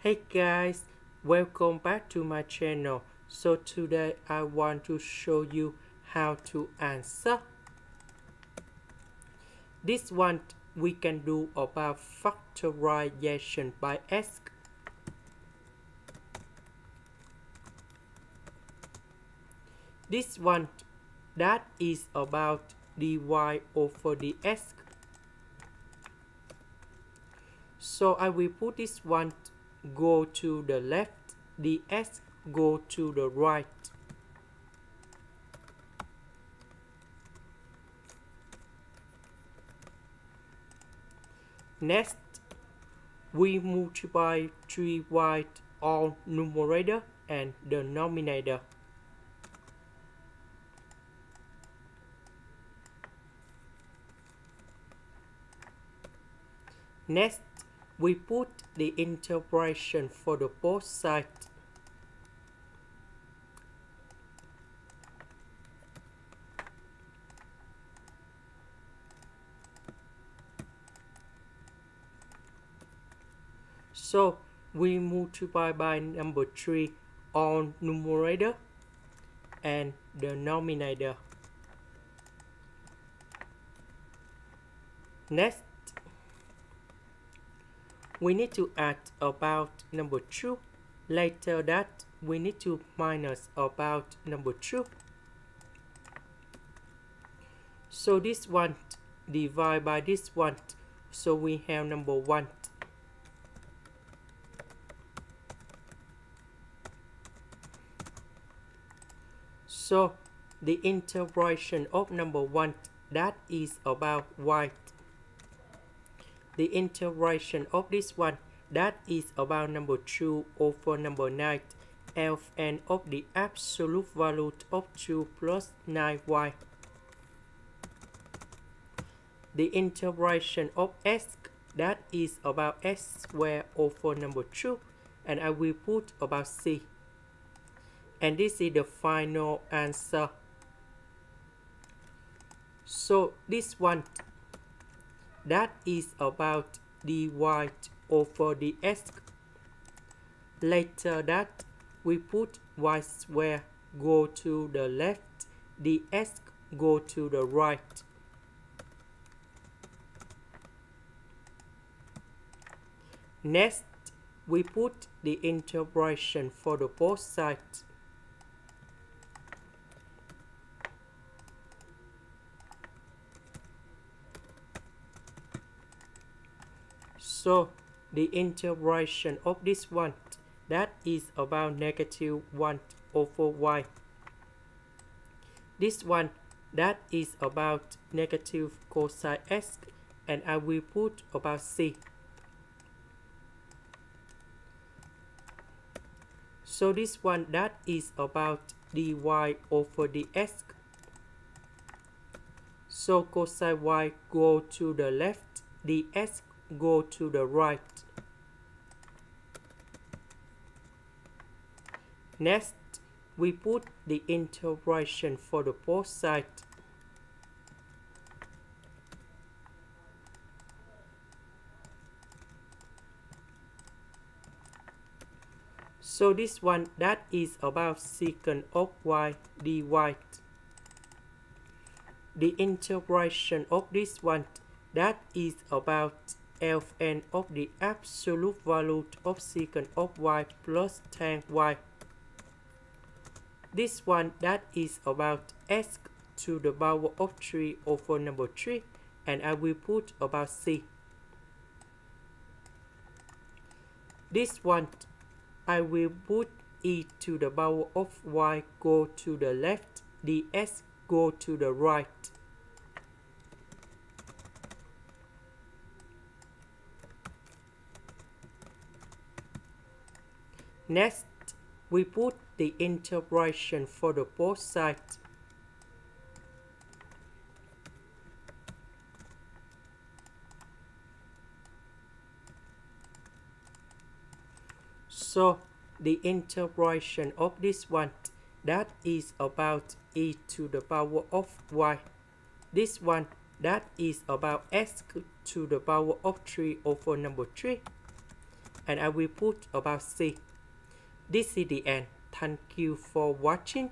Hey guys, welcome back to my channel. So today I want to show you how to answer. This one we can do about factorization by s. This one that is about dy over dx. So I will put this one go to the left, dx go to the right. Next, we multiply 3y on numerator and denominator. Next, we put the integration for the both sides. So we multiply by number 3 on numerator and denominator. Next, we need to add about number 2. Later that, we need to minus about number 2. So this one divide by this one. So we have number 1. So the integration of number 1 that is about y. The integration of this one that is about number 2 over number 9, ln of the absolute value of 2 plus 9y. The integration of s that is about s squared over number 2, and I will put about c. And this is the final answer. So this one that is about dy over dx. Later that we put y squared go to the left, dx go to the right. Next, we put the integration for the both sides. So the integration of this one that is about negative 1 over y. This one that is about negative cosine x, and I will put about c. So this one that is about dy over dx. So cosine y go to the left, dx go to the right. Next, we put the integration for the both sides. So this one that is about secant of y dy. The integration of this one that is about ln of the absolute value of secant of y plus tan y. This one that is about s to the power of 3 over number 3, and I will put about c. This one I will put e to the power of y go to the left, dx go to the right. Next, we put the integration for the both sides. So the integration of this one that is about e to the power of y. This one that is about s to the power of 3 over number 3. and I will put about C. This is the end. Thank you for watching.